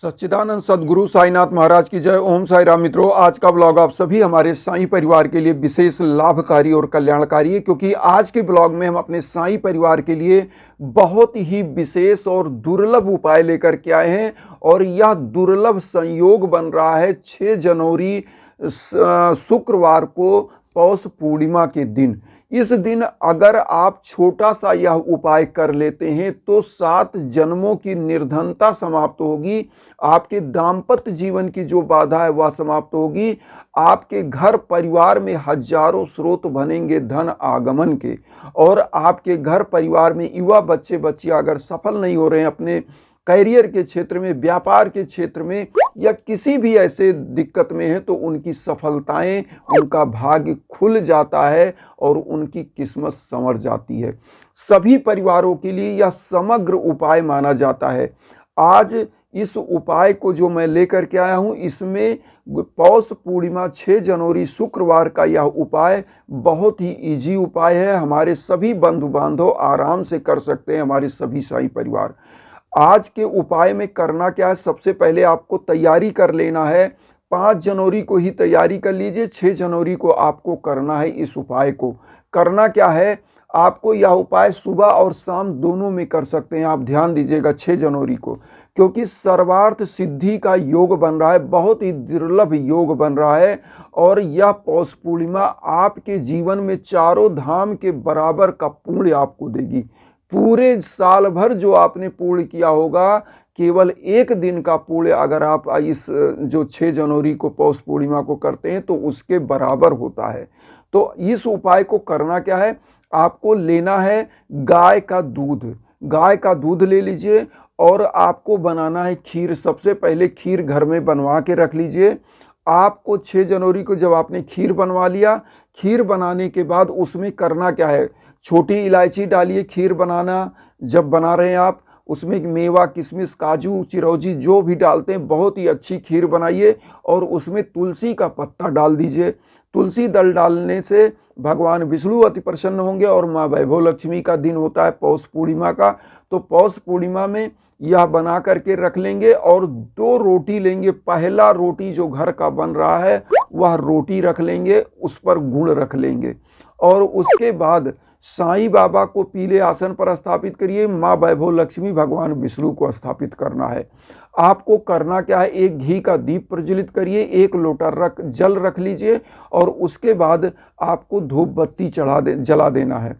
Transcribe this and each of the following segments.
सच्चिदानंद सद्गुरु साईनाथ महाराज की जय। ओम साई राम। मित्रों, आज का ब्लॉग आप सभी हमारे साईं परिवार के लिए विशेष लाभकारी और कल्याणकारी है, क्योंकि आज के ब्लॉग में हम अपने साईं परिवार के लिए बहुत ही विशेष और दुर्लभ उपाय लेकर के आए हैं। और यह दुर्लभ संयोग बन रहा है 6 जनवरी शुक्रवार को पौष पूर्णिमा के दिन। इस दिन अगर आप छोटा सा यह उपाय कर लेते हैं तो 7 जन्मों की निर्धनता समाप्त होगी, आपके दाम्पत्य जीवन की जो बाधा है वह समाप्त होगी, आपके घर परिवार में हजारों स्रोत बनेंगे धन आगमन के, और आपके घर परिवार में युवा बच्चे बच्चियां अगर सफल नहीं हो रहे हैं अपने कैरियर के क्षेत्र में, व्यापार के क्षेत्र में, या किसी भी ऐसे दिक्कत में है तो उनकी सफलताएं, उनका भाग्य खुल जाता है और उनकी किस्मत संवर जाती है। सभी परिवारों के लिए यह समग्र उपाय माना जाता है। आज इस उपाय को जो मैं लेकर के आया हूं, इसमें पौष पूर्णिमा 6 जनवरी शुक्रवार का यह उपाय बहुत ही इजी उपाय है। हमारे सभी बंधु बांधव आराम से कर सकते हैं, हमारे सभी साईं परिवार। आज के उपाय में करना क्या है, सबसे पहले आपको तैयारी कर लेना है। 5 जनवरी को ही तैयारी कर लीजिए, 6 जनवरी को आपको करना है इस उपाय को। करना क्या है, आपको यह उपाय सुबह और शाम दोनों में कर सकते हैं। आप ध्यान दीजिएगा 6 जनवरी को, क्योंकि सर्वार्थ सिद्धि का योग बन रहा है, बहुत ही दुर्लभ योग बन रहा है। और यह पौष पूर्णिमा आपके जीवन में चारों धाम के बराबर का पुण्य आपको देगी। पूरे साल भर जो आपने पुण्य किया होगा, केवल एक दिन का पुण्य अगर आप इस जो 6 जनवरी को पौष पूर्णिमा को करते हैं तो उसके बराबर होता है। तो इस उपाय को करना क्या है, आपको लेना है गाय का दूध। गाय का दूध ले लीजिए और आपको बनाना है खीर। सबसे पहले खीर घर में बनवा के रख लीजिए। आपको 6 जनवरी को जब आपने खीर बनवा लिया, खीर बनाने के बाद उसमें करना क्या है, छोटी इलायची डालिए। खीर बनाना जब बना रहे हैं आप, उसमें मेवा, किशमिश, काजू, चिरौंजी जो भी डालते हैं, बहुत ही अच्छी खीर बनाइए। और उसमें तुलसी का पत्ता डाल दीजिए। तुलसी दल डालने से भगवान विष्णु अति प्रसन्न होंगे। और माँ वैभव लक्ष्मी का दिन होता है पौष पूर्णिमा का, तो पौष पूर्णिमा में यह बना करके रख लेंगे। और 2 रोटी लेंगे। पहला रोटी जो घर का बन रहा है वह रोटी रख लेंगे, उस पर गुड़ रख लेंगे। और उसके बाद साईं बाबा को पीले आसन पर स्थापित करिए। माँ वैभव लक्ष्मी भगवान विष्णु को स्थापित करना है। आपको करना क्या है, एक घी का दीप प्रज्वलित करिए, 1 लोटा जल रख लीजिए। और उसके बाद आपको धूप बत्ती जला देना है।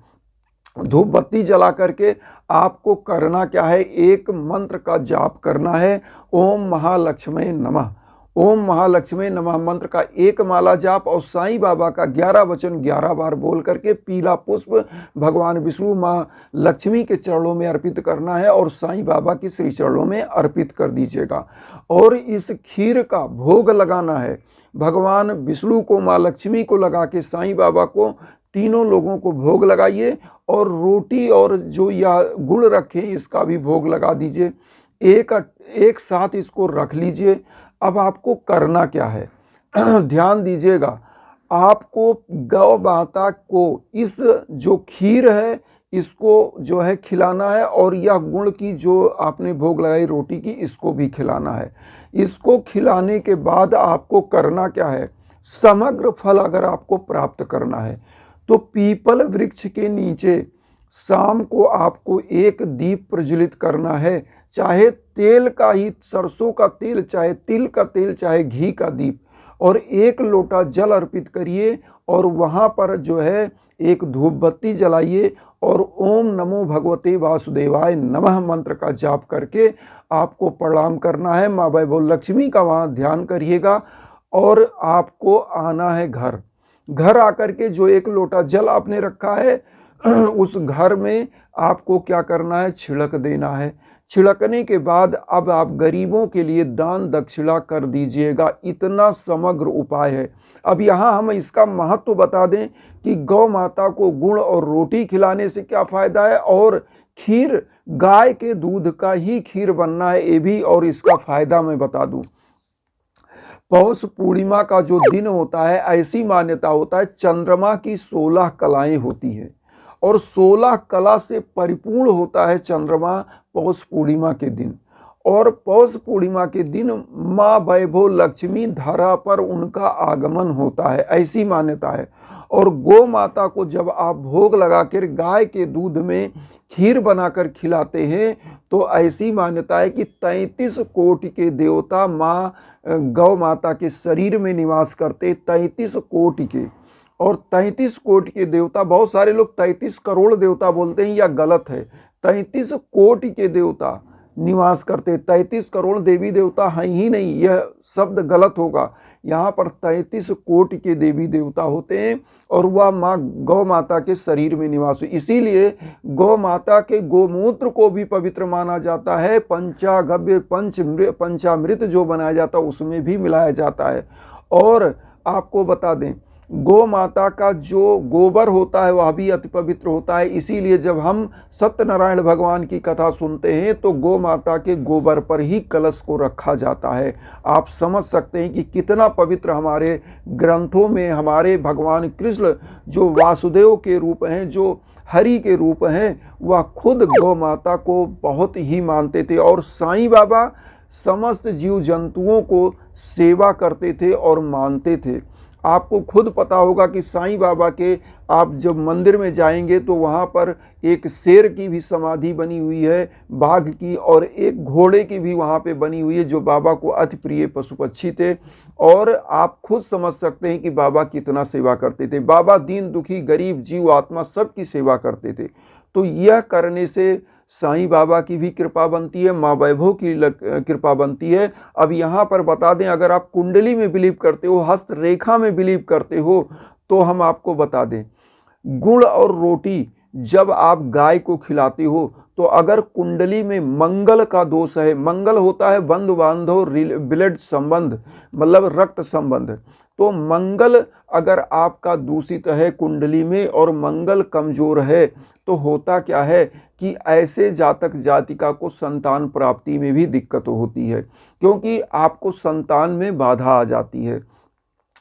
धूप बत्ती जला करके आपको करना क्या है, एक मंत्र का जाप करना है। ओम महालक्ष्मी नमः। ओम महालक्ष्मी नमः मंत्र का 1 माला जाप और साईं बाबा का 11 वचन 11 बार बोल करके पीला पुष्प भगवान विष्णु माँ लक्ष्मी के चरणों में अर्पित करना है और साईं बाबा की श्री चरणों में अर्पित कर दीजिएगा। और इस खीर का भोग लगाना है भगवान विष्णु को, माँ लक्ष्मी को लगा के साईं बाबा को, तीनों लोगों को भोग लगाइए। और रोटी और जो यह गुड़ रखें इसका भी भोग लगा दीजिए। एक साथ इसको रख लीजिए। अब आपको करना क्या है ध्यान दीजिएगा, आपको गौ माता को इस जो खीर है इसको जो है खिलाना है। और यह गुड़ की जो आपने भोग लगाई रोटी की, इसको भी खिलाना है। इसको खिलाने के बाद आपको करना क्या है, समग्र फल अगर आपको प्राप्त करना है तो पीपल वृक्ष के नीचे शाम को आपको 1 दीप प्रज्वलित करना है। चाहे तेल का ही, सरसों का तेल, चाहे तिल का तेल, चाहे घी का दीप। और 1 लोटा जल अर्पित करिए और वहाँ पर जो है एक धूप बत्ती जलाइए। और ओम नमो भगवते वासुदेवाय नमः मंत्र का जाप करके आपको प्रणाम करना है। माँ वैभव लक्ष्मी का वहाँ ध्यान करिएगा। और आपको आना है घर आकर के जो 1 लोटा जल आपने रखा है उस घर में आपको क्या करना है, छिड़क देना है। छिड़कने के बाद अब आप गरीबों के लिए दान दक्षिणा कर दीजिएगा। इतना समग्र उपाय है। अब यहाँ हम इसका महत्व बता दें कि गौ माता को गुड़ और रोटी खिलाने से क्या फ़ायदा है, और खीर गाय के दूध का ही खीर बनना है ये भी, और इसका फ़ायदा मैं बता दूं। पौष पूर्णिमा का जो दिन होता है, ऐसी मान्यता होता है चंद्रमा की 16 कलाएं होती हैं और 16 कला से परिपूर्ण होता है चंद्रमा पौष पूर्णिमा के दिन। और पौष पूर्णिमा के दिन माँ वैभव लक्ष्मी धरा पर उनका आगमन होता है, ऐसी मान्यता है। और गौ माता को जब आप भोग लगाकर गाय के दूध में खीर बनाकर खिलाते हैं तो ऐसी मान्यता है कि 33 कोटि के देवता माँ गौ माता के शरीर में निवास करते, 33 कोटि के। और 33 कोटि के देवता, बहुत सारे लोग 33 करोड़ देवता बोलते हैं, या गलत है। 33 कोटि के देवता निवास करते, 33 करोड़ देवी देवता हैं ही नहीं, यह शब्द गलत होगा। यहाँ पर 33 कोटि के देवी देवता होते हैं और वह माँ गौ माता के शरीर में निवास हुई। इसीलिए गौ माता के गोमूत्र को भी पवित्र माना जाता है। पंचागव्य पंचामृत जो बनाया जाता है उसमें भी मिलाया जाता है। और आपको बता दें, गौ माता का जो गोबर होता है वह भी अति पवित्र होता है। इसीलिए जब हम सत्यनारायण भगवान की कथा सुनते हैं तो गौ माता के गोबर पर ही कलश को रखा जाता है। आप समझ सकते हैं कि कितना पवित्र हमारे ग्रंथों में हमारे भगवान कृष्ण जो वासुदेव के रूप हैं, जो हरि के रूप हैं, वह खुद गौ माता को बहुत ही मानते थे। और साईं बाबा समस्त जीव जंतुओं को सेवा करते थे और मानते थे। आपको खुद पता होगा कि साईं बाबा के आप जब मंदिर में जाएंगे तो वहाँ पर एक शेर की भी समाधि बनी हुई है, बाघ की, और एक घोड़े की भी वहाँ पे बनी हुई है, जो बाबा को अति प्रिय पशु पक्षी थे। और आप खुद समझ सकते हैं कि बाबा कितना सेवा करते थे। बाबा दीन दुखी गरीब जीव आत्मा सबकी सेवा करते थे। तो यह करने से साईं बाबा की भी कृपा बनती है, माँ वैभव की कृपा बनती है। अब यहाँ पर बता दें, अगर आप कुंडली में बिलीव करते हो, हस्त रेखा में बिलीव करते हो, तो हम आपको बता दें, गुड़ और रोटी जब आप गाय को खिलाते हो तो अगर कुंडली में मंगल का दोष है, मंगल होता है बंधु बांधव ब्लड संबंध, मतलब रक्त संबंध, तो मंगल अगर आपका दूषित है कुंडली में और मंगल कमजोर है तो होता क्या है कि ऐसे जातक जातिका को संतान प्राप्ति में भी दिक्कत होती है, क्योंकि आपको संतान में बाधा आ जाती है।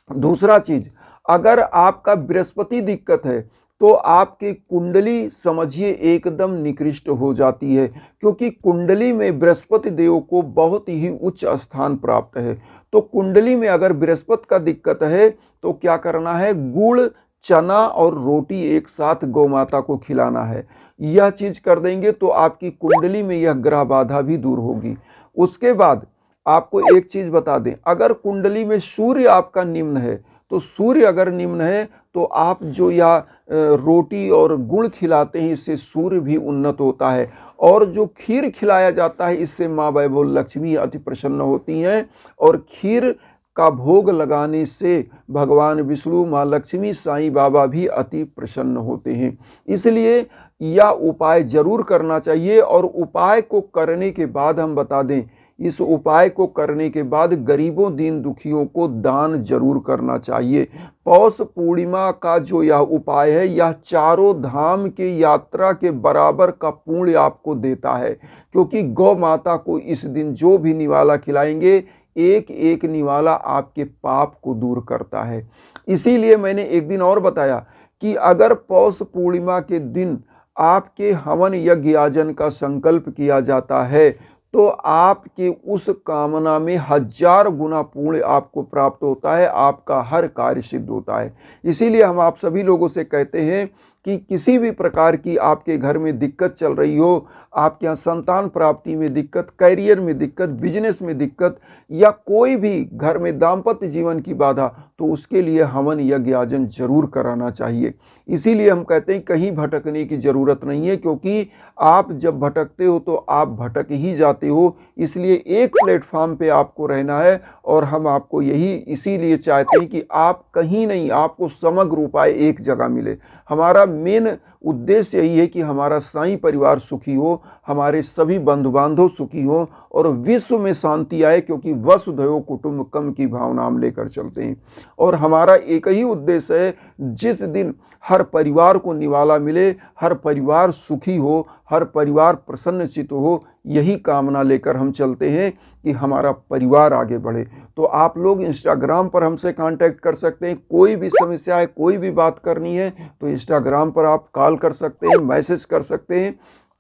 दूसरा चीज, अगर आपका बृहस्पति दिक्कत है तो आपकी कुंडली समझिए एकदम निकृष्ट हो जाती है, क्योंकि कुंडली में बृहस्पति देव को बहुत ही उच्च स्थान प्राप्त है। तो कुंडली में अगर बृहस्पति का दिक्कत है तो क्या करना है, गुड़ चना और रोटी एक साथ गौ माता को खिलाना है। यह चीज कर देंगे तो आपकी कुंडली में यह ग्रह बाधा भी दूर होगी। उसके बाद आपको एक चीज बता दें, अगर कुंडली में सूर्य आपका निम्न है, तो सूर्य अगर निम्न है तो आप जो या रोटी और गुड़ खिलाते हैं इससे सूर्य भी उन्नत होता है। और जो खीर खिलाया जाता है इससे माँ वैभव लक्ष्मी अति प्रसन्न होती हैं। और खीर का भोग लगाने से भगवान विष्णु, माँ लक्ष्मी, साईं बाबा भी अति प्रसन्न होते हैं। इसलिए यह उपाय जरूर करना चाहिए। और उपाय को करने के बाद हम बता दें, इस उपाय को करने के बाद गरीबों दीन दुखियों को दान जरूर करना चाहिए। पौष पूर्णिमा का जो यह उपाय है यह चारों धाम के यात्रा के बराबर का पुण्य आपको देता है, क्योंकि गौ माता को इस दिन जो भी निवाला खिलाएंगे, एक एक निवाला आपके पाप को दूर करता है। इसीलिए मैंने एक दिन और बताया कि अगर पौष पूर्णिमा के दिन आपके हवन यज्ञ याजन का संकल्प किया जाता है तो आपके उस कामना में 1000 गुना पुण्य आपको प्राप्त होता है, आपका हर कार्य सिद्ध होता है। इसीलिए हम आप सभी लोगों से कहते हैं कि किसी भी प्रकार की आपके घर में दिक्कत चल रही हो, आपके यहाँ संतान प्राप्ति में दिक्कत, कैरियर में दिक्कत, बिजनेस में दिक्कत, या कोई भी घर में दाम्पत्य जीवन की बाधा, तो उसके लिए हवन यज्ञ याजन जरूर कराना चाहिए। इसीलिए हम कहते हैं कहीं भटकने की जरूरत नहीं है, क्योंकि आप जब भटकते हो तो आप भटक ही जाते हो। इसलिए एक प्लेटफॉर्म पे आपको रहना है और हम आपको यही इसीलिए चाहते हैं कि आप कहीं नहीं, आपको समग्र उपाय एक जगह मिले। हमारा मेन उद्देश्य यही है कि हमारा साईं परिवार सुखी हो, हमारे सभी बंधु बांधव सुखी हो और विश्व में शांति आए, क्योंकि वसुधैव कुटुंबकम की भावना हम लेकर चलते हैं। और हमारा एक ही उद्देश्य है, जिस दिन हर परिवार को निवाला मिले, हर परिवार सुखी हो, हर परिवार प्रसन्नचित्त हो, यही कामना लेकर हम चलते हैं कि हमारा परिवार आगे बढ़े। तो आप लोग इंस्टाग्राम पर हमसे कांटेक्ट कर सकते हैं। कोई भी समस्या है, कोई भी बात करनी है तो इंस्टाग्राम पर आप कॉल कर सकते हैं, मैसेज कर सकते हैं।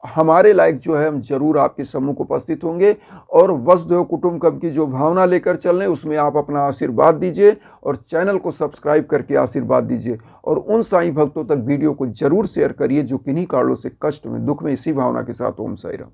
हमारे लायक जो है हम जरूर आपके सम्मुख उपस्थित होंगे और वसुधैव कुटुंबकम की जो भावना लेकर चल रहे हैं उसमें आप अपना आशीर्वाद दीजिए और चैनल को सब्सक्राइब करके आशीर्वाद दीजिए और उन साईं भक्तों तक वीडियो को जरूर शेयर करिए जो किन्हीं कारणों से कष्ट में, दुख में, इसी भावना के साथ। ओम साईं राम।